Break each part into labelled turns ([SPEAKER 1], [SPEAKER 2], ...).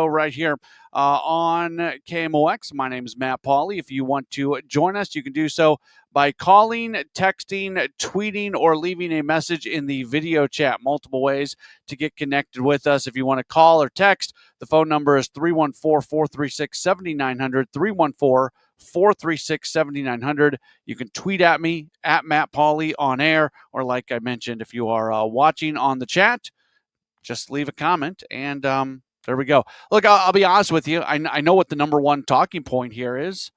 [SPEAKER 1] Right here on KMOX. My name is Matt Pauley. If you want to join us, you can do so by calling, texting, tweeting, or leaving a message in the video chat. Multiple ways to get connected with us. If you want to call or text, the phone number is 314-436-7900, 314-436-7900. You can tweet at me, at Matt Pauley on air, or like I mentioned, if you are watching on the chat, just leave a comment, and there we go. Look, I'll be honest with you. I know what the number one talking point here is.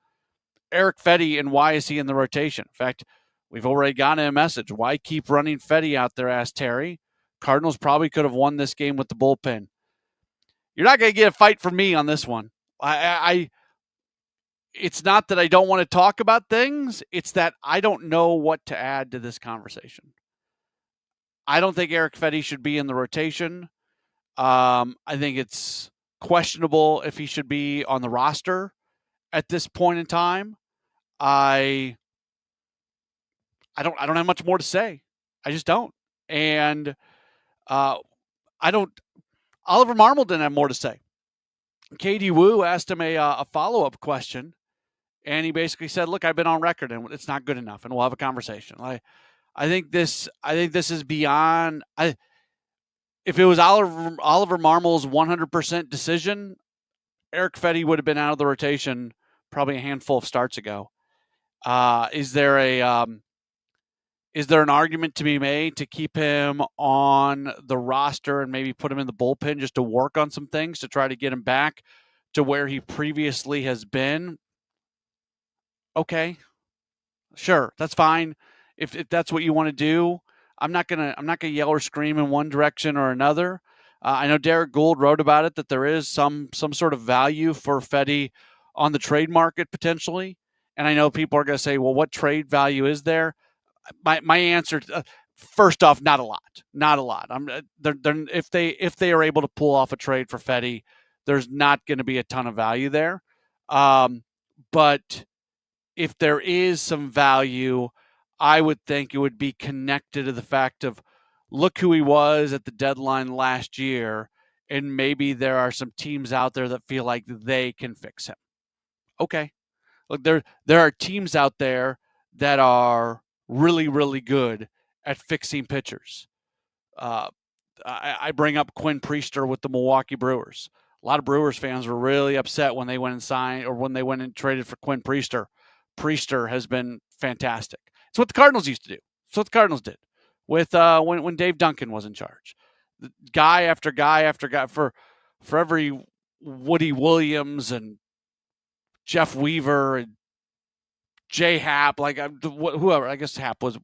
[SPEAKER 1] Eric Fedde, and why is he in the rotation? In fact, we've already gotten a message. Why keep running Fedde out there, asked Terry. Cardinals probably could have won this game with the bullpen. You're not going to get a fight from me on this one. It's not that I don't want to talk about things. It's that I don't know what to add to this conversation. I don't think Eric Fedde should be in the rotation. I think it's questionable if he should be on the roster at this point in time. I don't have much more to say. I just don't. And Oliver Marmol didn't have more to say. Katie Wu asked him a follow-up question, and he basically said, look, I've been on record and it's not good enough, and we'll have a conversation. I think this is beyond. If it was Oliver Marmol's 100% decision, Eric Fedde would have been out of the rotation probably a handful of starts ago. Is there an argument to be made to keep him on the roster and maybe put him in the bullpen just to work on some things to try to get him back to where he previously has been? Okay, sure, that's fine. If that's what you want to do, I'm not gonna yell or scream in one direction or another. I know Derek Gould wrote about it, that there is some sort of value for Fedde on the trade market potentially, and I know people are going to say, well, what trade value is there? My answer, first off, not a lot. If they are able to pull off a trade for Fedde, there's not going to be a ton of value there. But if there is some value, I would think it would be connected to the fact of, look who he was at the deadline last year, and maybe there are some teams out there that feel like they can fix him. Okay. Look, there are teams out there that are really, really good at fixing pitchers. I bring up Quinn Priester with the Milwaukee Brewers. A lot of Brewers fans were really upset when they went and signed, or when they went and traded for Quinn Priester. Priester has bun fantastic. It's what the Cardinals used to do. It's what the Cardinals did with when Dave Duncan was in charge. Guy after guy after guy, for every Woody Williams and Jeff Weaver and Jay Happ, whoever. I guess Happ was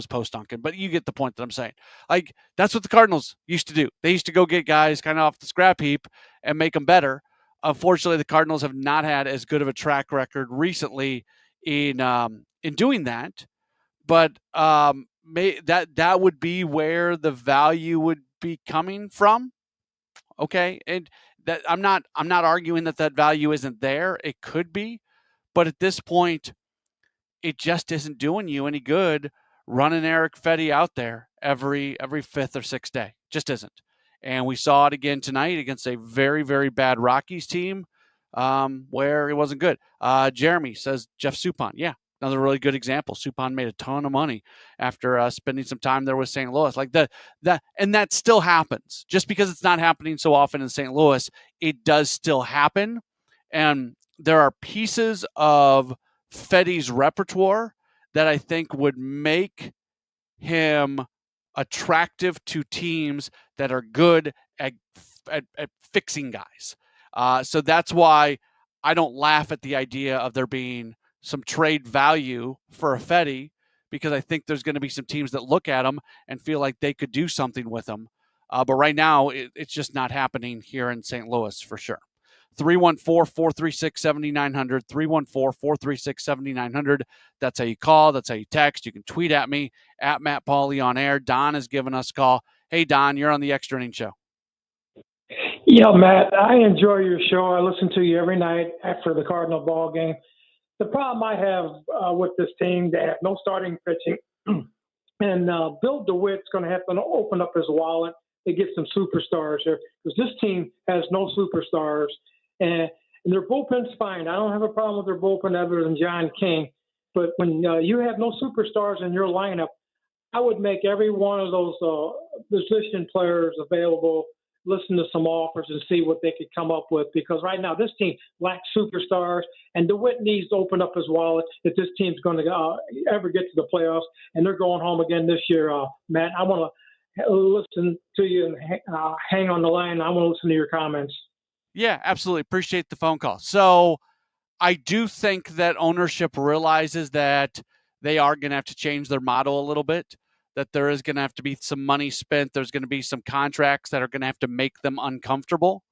[SPEAKER 1] post Duncan, but you get the point that I'm saying. Like, that's what the Cardinals used to do. They used to go get guys kind of off the scrap heap and make them better. Unfortunately, the Cardinals have not had as good of a track record recently in doing that. But that would be where the value would be coming from. Okay, and that I'm not arguing that value isn't there. It could be, but at this point, it just isn't doing you any good running Eric Fedde out there every fifth or sixth day. Just isn't. And we saw it again tonight against a very, very bad Rockies team where it wasn't good. Jeremy says Jeff Suppan. Yeah, another really good example. Suppan made a ton of money after spending some time there with St. Louis. Like and that still happens. Just because it's not happening so often in St. Louis, it does still happen. And there are pieces of Fedde's repertoire that I think would make him attractive to teams that are good at fixing guys. So that's why I don't laugh at the idea of there being some trade value for a Fedde, because I think there's going to be some teams that look at him and feel like they could do something with him. But right now, it's just not happening here in St. Louis for sure. 314-436-7900, 314-436-7900. That's how you call. That's how you text. You can tweet at me, at Matt Pauley on air. Don has given us a call. Hey, Don, you're on the Extra Innings Show.
[SPEAKER 2] Yeah, Matt, I enjoy your show. I listen to you every night after the Cardinal ball game. The problem I have with this team, they have no starting pitching. And Bill DeWitt's going to have to open up his wallet they get some superstars there, because this team has no superstars, and their bullpen's fine. I don't have a problem with their bullpen other than John King, but when you have no superstars in your lineup, I would make every one of those position players available, listen to some offers, and see what they could come up with. Because right now, this team lacks superstars, and DeWitt needs to open up his wallet if this team's going to ever get to the playoffs, and they're going home again this year. Matt, I want to listen to you and hang on the line. I want to listen to your comments.
[SPEAKER 1] Yeah, absolutely. Appreciate the phone call. So I do think that ownership realizes that they are going to have to change their model a little bit, that there is going to have to be some money spent. There's going to be some contracts that are going to have to make them uncomfortable,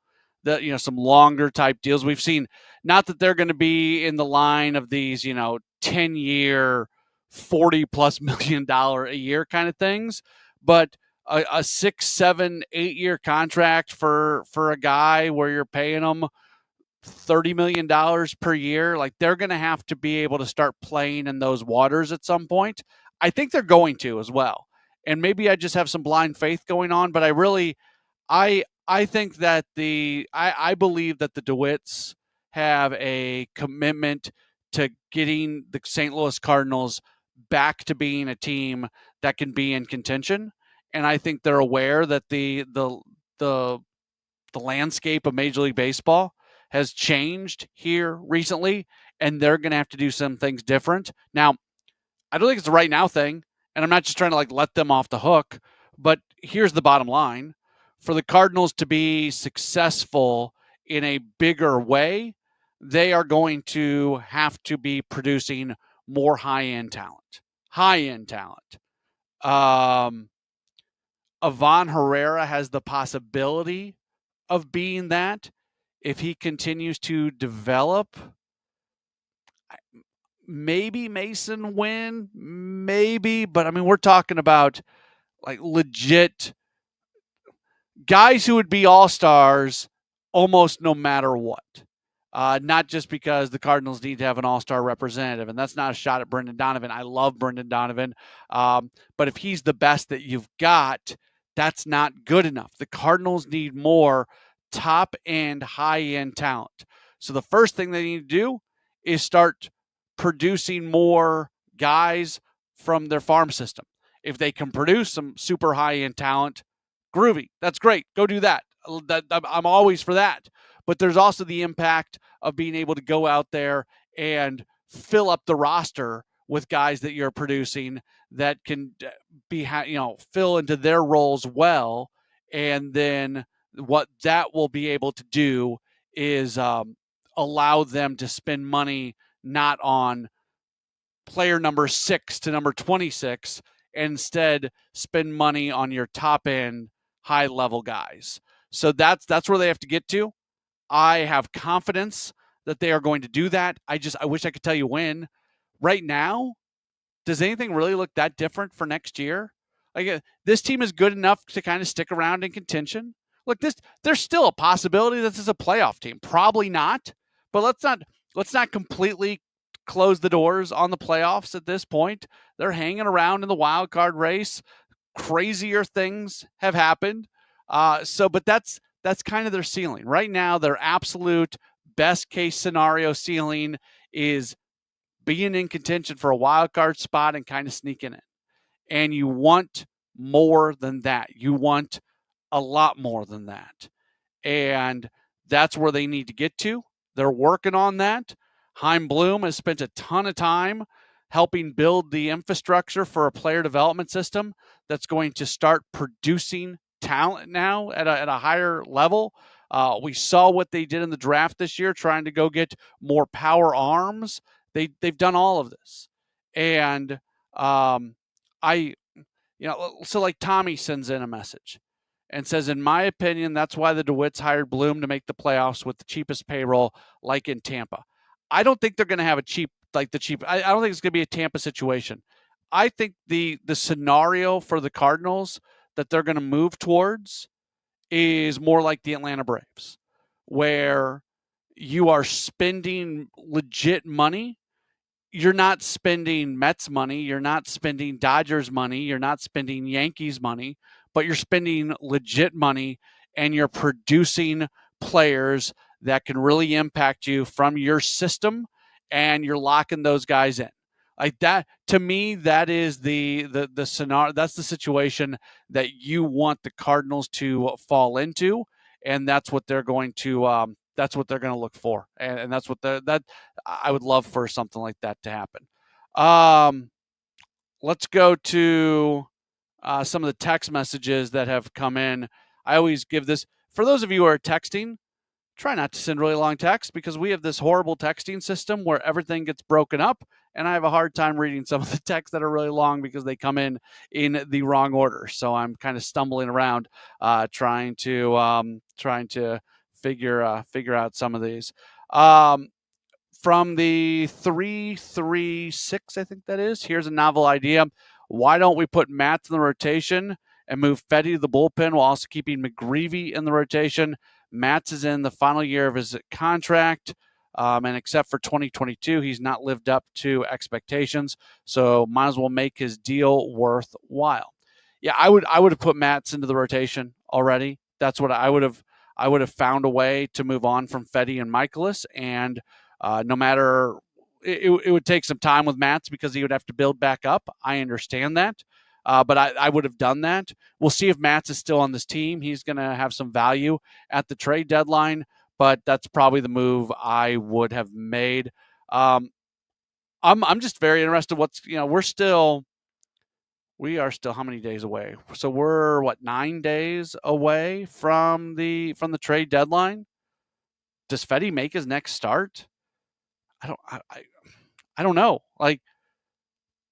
[SPEAKER 1] that, some longer type deals. We've seen, not that they're going to be in the line of these, 10-year, $40+ million a year kind of things, but a 6, 7, 8-year contract for a guy where you're paying him $30 million per year, like, they're going to have to be able to start playing in those waters at some point. I think they're going to as well. And maybe I just have some blind faith going on, but I think that I believe that the DeWitts have a commitment to getting the St. Louis Cardinals back to being a team that can be in contention. And I think they're aware that the landscape of Major League Baseball has changed here recently, and they're going to have to do some things different. Now, I don't think it's a right now thing, and I'm not just trying to let them off the hook, but here's the bottom line. For the Cardinals to be successful in a bigger way, they are going to have to be producing more high-end talent. Ivan Herrera has the possibility of being that if he continues to develop. Maybe Mason Wynn, maybe, but we're talking about legit guys who would be all-stars almost no matter what. Not just because the Cardinals need to have an all-star representative, and that's not a shot at Brendan Donovan. I love Brendan Donovan, but if he's the best that you've got, that's not good enough. The Cardinals need more top-end, high-end talent. So the first thing they need to do is start producing more guys from their farm system. If they can produce some super high-end talent, groovy. That's great. Go do that. I'm always for that. But there's also the impact of being able to go out there and fill up the roster with guys that you're producing that can be, fill into their roles well. And then what that will be able to do is allow them to spend money not on player number 6 to number 26, instead spend money on your top end, high level guys. So that's where they have to get to. I have confidence that they are going to do that. I wish I could tell you when. Right now, does anything really look that different for next year? This team is good enough to kind of stick around in contention. Look, there's still a possibility that this is a playoff team. Probably not, but let's not completely close the doors on the playoffs at this point. They're hanging around in the wild card race. Crazier things have happened. But that's kind of their ceiling. Right now, their absolute best case scenario ceiling is being in contention for a wild card spot and kind of sneaking in. And you want more than that. You want a lot more than that. And that's where they need to get to. They're working on that. Chaim Bloom has spent a ton of time helping build the infrastructure for a player development system that's going to start producing talent now at a higher level. We saw what they did in the draft this year, trying to go get more power arms. They've done all of this. And so like Tommy sends in a message and says, in my opinion, that's why the DeWitts hired Bloom to make the playoffs with the cheapest payroll, like in Tampa. I don't think they're going to have I don't think it's going to be a Tampa situation. I think the scenario for the Cardinals that they're going to move towards is more like the Atlanta Braves, where you are spending legit money. You're not spending Mets money. You're not spending Dodgers money. You're not spending Yankees money, but you're spending legit money and you're producing players that can really impact you from your system, and you're locking those guys in. Like that, to me, that is the scenario. That's the situation that you want the Cardinals to fall into, and that's what they're going to look for, and that's what that I would love for something like that to happen. Let's go to some of the text messages that have come in. I always give this for those of you who are texting. Try not to send really long texts because we have this horrible texting system where everything gets broken up, and I have a hard time reading some of the texts that are really long because they come in the wrong order. So I'm kind of stumbling around trying to figure out some of these. From the 336, I think that is. Here's a novel idea. Why don't we put Matz in the rotation and move Fetty to the bullpen while also keeping McGreevy in the rotation? Matz is in the final year of his contract, and except for 2022, he's not lived up to expectations. So might as well make his deal worthwhile. Yeah, I would have put Matz into the rotation already. That's what I would have. I would have found a way to move on from Fetty and Michaelis, and no matter it would take some time with Matz because he would have to build back up. I understand that. But I would have done that. We'll see if Matz is still on this team. He's going to have some value at the trade deadline, but that's probably the move I would have made. I'm just very interested. We are still how many days away? So we're 9 days away from the trade deadline. Does Fetty make his next start? I don't know. Like,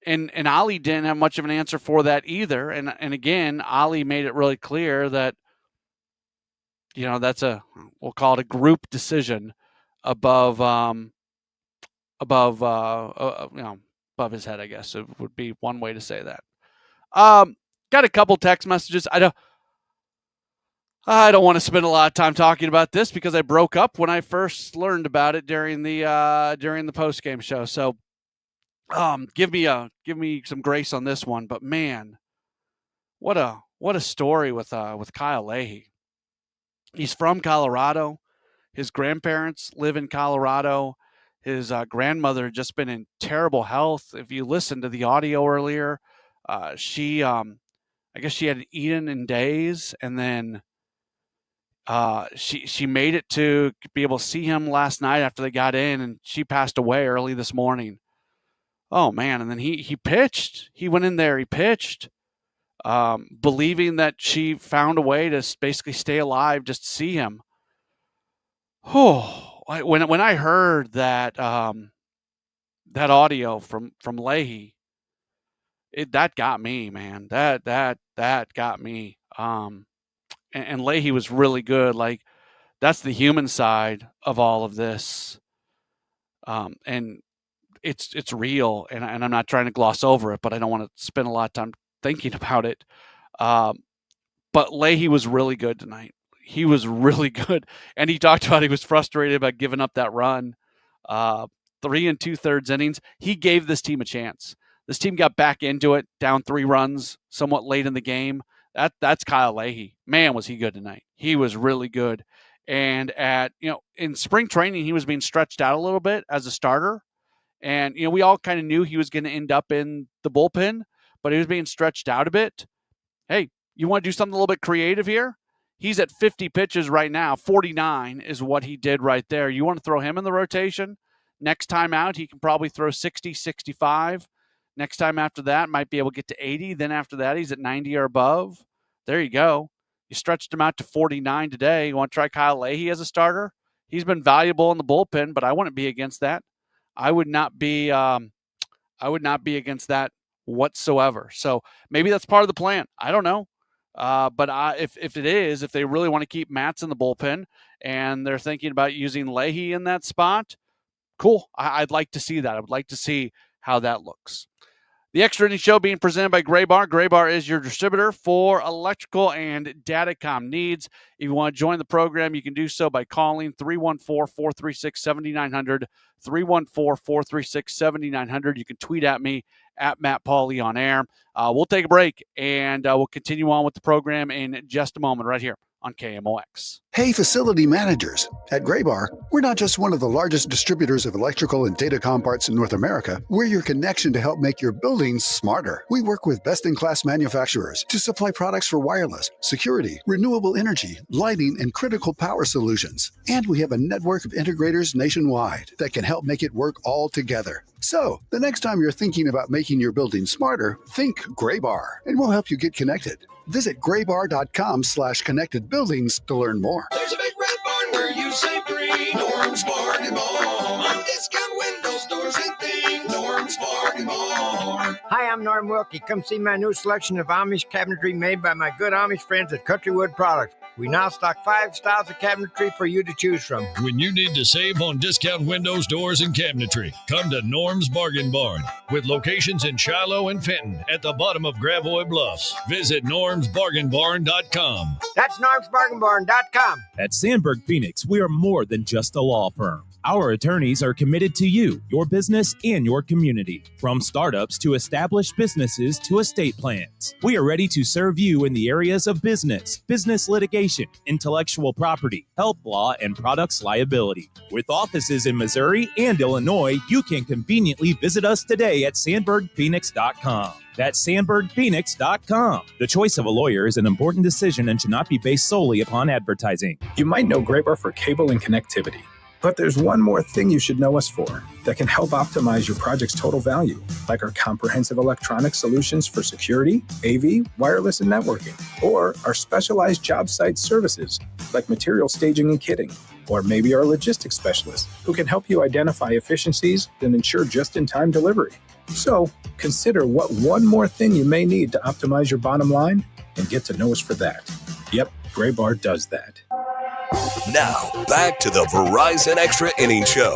[SPEAKER 1] and Ali didn't have much of an answer for that either. And again, Ali made it really clear that, that's we'll call it a group decision above his head, I guess. It would be one way to say that. Got a couple text messages. I don't want to spend a lot of time talking about this because I broke up when I first learned about it during the post-game show. So give me some grace on this one. But man, what a story with Kyle Leahy. He's from Colorado. His grandparents live in Colorado. His grandmother had just been in terrible health. If you listened to the audio earlier, she I guess she hadn't eaten in days, and then she made it to be able to see him last night after they got in, and she passed away early this morning. Oh man! And then he pitched. He went in there. He pitched, believing that she found a way to basically stay alive just to see him. Oh, when I heard that that audio from Leahy, that got me, man. That got me. And Leahy was really good. Like, that's the human side of all of this. And it's real, and I'm not trying to gloss over it, but I don't want to spend a lot of time thinking about it. But Leahy was really good tonight. He was really good, and he talked about he was frustrated about giving up that run. 3 2/3 innings. He gave this team a chance. This team got back into it, down 3 runs, somewhat late in the game. That's Kyle Leahy. Man, was he good tonight. He was really good. And in spring training, he was being stretched out a little bit as a starter. And, we all kind of knew he was going to end up in the bullpen, but he was being stretched out a bit. Hey, you want to do something a little bit creative here? He's at 50 pitches right now. 49 is what he did right there. You want to throw him in the rotation? Next time out, he can probably throw 60, 65. Next time after that, might be able to get to 80. Then after that, he's at 90 or above. There you go. You stretched him out to 49 today. You want to try Kyle Leahy as a starter? He's been valuable in the bullpen, but I wouldn't be against that. I would not be against that whatsoever. So maybe that's part of the plan. I don't know. But if they really want to keep Matz in the bullpen and they're thinking about using Leahy in that spot, cool. I'd like to see that. I would like to see how that looks. The Extra Innings Show being presented by Gray Bar. Gray Bar is your distributor for electrical and datacom needs. If you want to join the program, you can do so by calling 314-436-7900, 314-436-7900. You can tweet at me at Matt Pauley on air. We'll take a break, and we'll continue on with the program in just a moment right here on KMOX.
[SPEAKER 3] Hey, facility managers. At Graybar, we're not just one of the largest distributors of electrical and datacom parts in North America. We're your connection to help make your buildings smarter. We work with best-in-class manufacturers to supply products for wireless, security, renewable energy, lighting, and critical power solutions. And we have a network of integrators nationwide that can help make it work all together. So, the next time you're thinking about making your building smarter, think Graybar, and we'll help you get connected. Visit graybar.com/connected buildings to learn more.
[SPEAKER 4] There's a big red barn where you say green. Norm's Bargain Barn. On discount windows, doors, and things. Norm's Bargain Barn.
[SPEAKER 5] Hi, I'm Norm Wilkie. Come see my new selection of Amish cabinetry made by my good Amish friends at Countrywood Products. We now stock 5 styles of cabinetry for you to choose from.
[SPEAKER 6] When you need to save on discount windows, doors, and cabinetry, come to Norm's Bargain Barn. With locations in Shiloh and Fenton at the bottom of Gravois Bluffs. Visit normsbargainbarn.com.
[SPEAKER 5] That's normsbargainbarn.com.
[SPEAKER 7] At Sandberg Phoenix, we are more than just a law firm. Our attorneys are committed to you, your business, and your community. From startups to established businesses to estate plans, we are ready to serve you in the areas of business litigation, intellectual property, health law, and products liability. With offices in Missouri and Illinois, you can conveniently visit us today at sandbergphoenix.com. That's sandbergphoenix.com. The choice of a lawyer is an important decision and should not be based solely upon advertising.
[SPEAKER 8] You might know Graybar for cable and connectivity, but there's one more thing you should know us for that can help optimize your project's total value, like our comprehensive electronic solutions for security, AV, wireless, and networking, or our specialized job site services like material staging and kitting, or maybe our logistics specialists who can help you identify efficiencies and ensure just-in-time delivery. So consider what one more thing you may need to optimize your bottom line and get to know us for that. Yep, Graybar does that.
[SPEAKER 9] Now, back to the Verizon Extra Innings Show.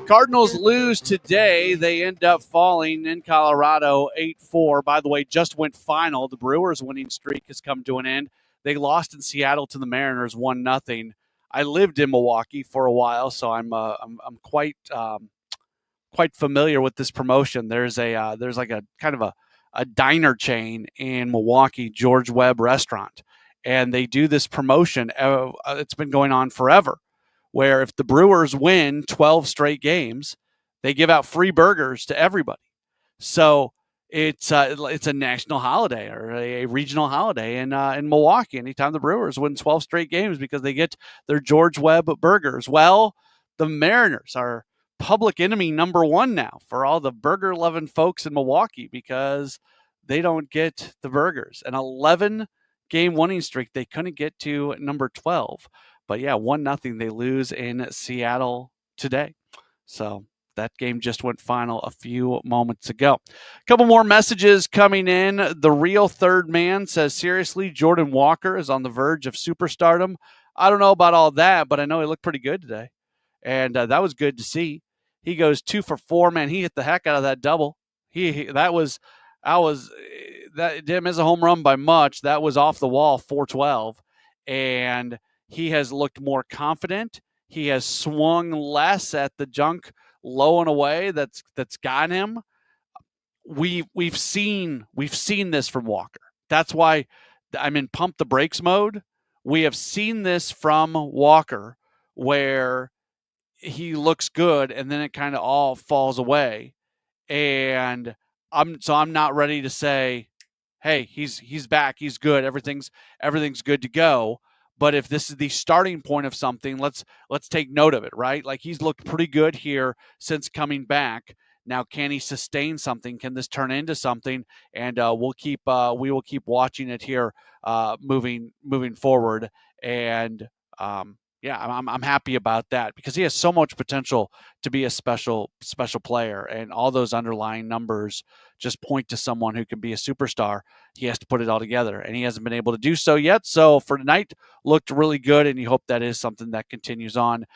[SPEAKER 1] Cardinals lose today. They end up falling in Colorado 8-4. By the way, just went final. The Brewers' winning streak has come to an end. They lost in Seattle to the Mariners 1-0. I lived in Milwaukee for a while, so I'm quite familiar with this promotion. There's like a kind of a diner chain in Milwaukee, George Webb Restaurant. And they do this promotion. It's been going on forever, where if the Brewers win 12 straight games, they give out free burgers to everybody. So it's a national holiday or a regional holiday in Milwaukee anytime the Brewers win 12 straight games because they get their George Webb burgers. Well, the Mariners are public enemy number one now for all the burger-loving folks in Milwaukee because they don't get the burgers. An 11-game winning streak, they couldn't get to number 12. But yeah, 1-0 they lose in Seattle today. So that game just went final a few moments ago. A couple more messages coming in. The Real Third Man says, seriously, Jordan Walker is on the verge of superstardom. I don't know about all that, but I know he looked pretty good today. And that was good to see. He goes 2 for 4, man. He hit the heck out of that double. That didn't miss a home run by much. That was off the wall, 412. And he has looked more confident. He has swung less at the junk low and away that's gotten him. We've seen this from Walker. That's why I'm in pump the brakes mode. We have seen this from Walker where he looks good and then it kind of all falls away. And I'm not ready to say, hey, he's back, he's good, everything's good to go. But if this is the starting point of something, let's take note of it, right? Like, he's looked pretty good here since coming back. Now, can he sustain something? Can this turn into something? And we will keep watching it here moving forward. And yeah, I'm happy about that because he has so much potential to be a special player, and all those underlying numbers just point to someone who can be a superstar. He has to put it all together, and he hasn't been able to do so yet. So for tonight, looked really good, and you hope that is something that continues on.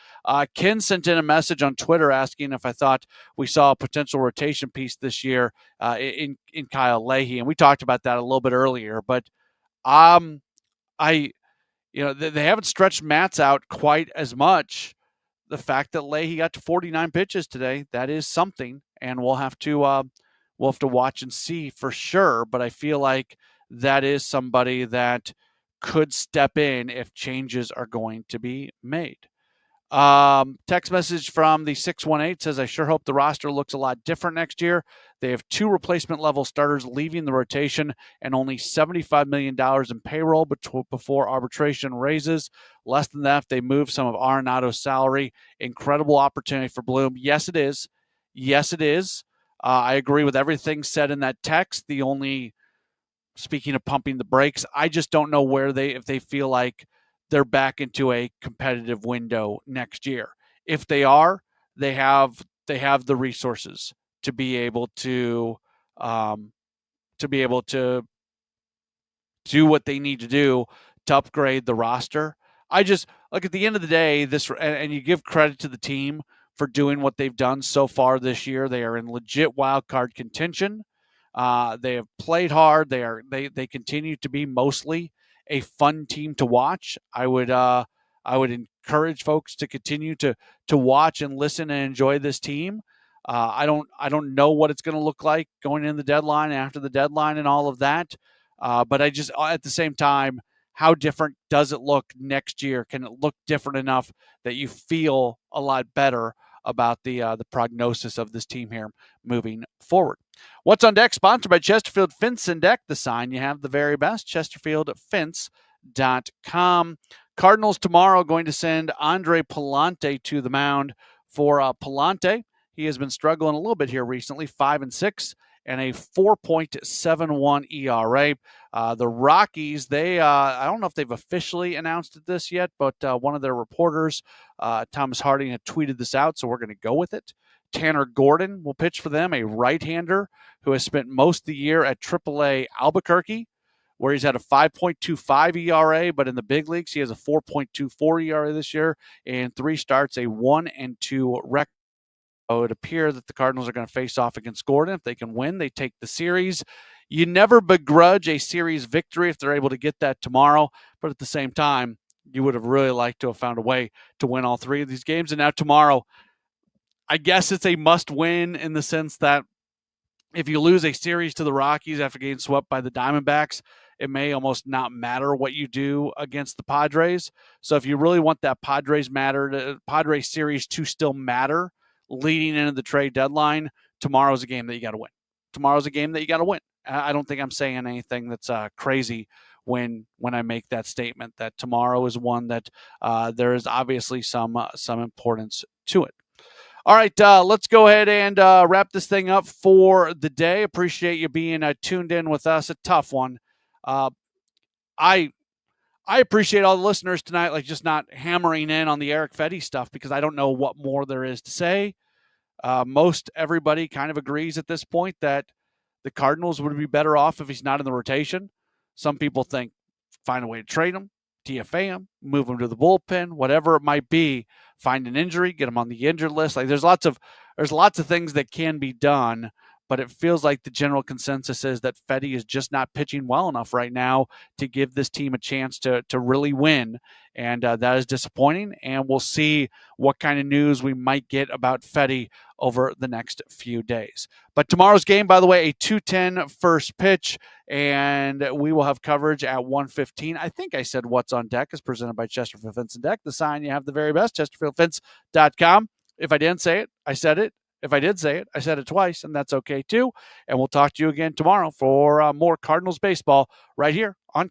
[SPEAKER 1] Ken sent in a message on Twitter asking if I thought we saw a potential rotation piece this year in Kyle Leahy, and we talked about that a little bit earlier, but I they haven't stretched Matz out quite as much. The fact that Leahy got to 49 pitches today, that is something, and we'll have to watch and see for sure. But I feel like that is somebody that could step in if changes are going to be made. Text message from the 618 says, I sure hope the roster looks a lot different next year. They have 2 replacement level starters leaving the rotation and only $75 million in payroll before arbitration raises. Less than that if they move some of Arenado's salary. Incredible opportunity for Bloom. Yes, it is. Yes, it is. I agree with everything said in that text. The only, speaking of pumping the brakes, I just don't know if they feel like they're back into a competitive window next year. If they are, they have the resources to be able to do what they need to do to upgrade the roster. I just look at the end of the day, and you give credit to the team for doing what they've done so far this year. They are in legit wild card contention. They have played hard. They continue to be mostly a fun team to watch. I would encourage folks to continue to watch and listen and enjoy this team. I don't know what it's going to look like going in the deadline, after the deadline, and all of that. But I just, at the same time, how different does it look next year? Can it look different enough that you feel a lot better about the prognosis of this team here moving forward? What's on Deck, sponsored by Chesterfield Fence and Deck. The sign you have the very best, ChesterfieldFence.com. Cardinals tomorrow going to send Andre Palante to the mound for Palante. He has been struggling a little bit here recently, 5-6 and a 4.71 ERA. The Rockies, I don't know if they've officially announced this yet, but one of their reporters, Thomas Harding, had tweeted this out, so we're going to go with it. Tanner Gordon will pitch for them, a right-hander who has spent most of the year at AAA Albuquerque, where he's had a 5.25 ERA, but in the big leagues, he has a 4.24 ERA this year, and 3 starts, a 1-2 record. It would appear that the Cardinals are going to face off against Gordon. If they can win, they take the series. You never begrudge a series victory if they're able to get that tomorrow, but at the same time, you would have really liked to have found a way to win all 3 of these games. And now tomorrow, I guess it's a must-win in the sense that if you lose a series to the Rockies after getting swept by the Diamondbacks, it may almost not matter what you do against the Padres. So if you really want that Padres series to still matter leading into the trade deadline, tomorrow's a game that you got to win. Tomorrow's a game that you got to win. I don't think I'm saying anything that's crazy when I make that statement that tomorrow is one that there is obviously some importance to it. All right, let's go ahead and wrap this thing up for the day. Appreciate you being tuned in with us. A tough one. I appreciate all the listeners tonight, like just not hammering in on the Erick Fedde stuff because I don't know what more there is to say. Most everybody kind of agrees at this point that the Cardinals would be better off if he's not in the rotation. Some people think find a way to trade him, DFA him, move him to the bullpen, whatever it might be. Find an injury, get him on the injured list. Like there's lots of things that can be done, but it feels like the general consensus is that Fedde is just not pitching well enough right now to give this team a chance to really win, and that is disappointing. And we'll see what kind of news we might get about Fedde over the next few days. But tomorrow's game, by the way, a 2:10 first pitch, and we will have coverage at 1:15. I think I said What's on Deck is presented by Chesterfield Fence and Deck. The sign you have the very best, ChesterfieldFence.com. If I didn't say it, I said it. If I did say it, I said it twice, and that's okay too. And we'll talk to you again tomorrow for more Cardinals baseball right here on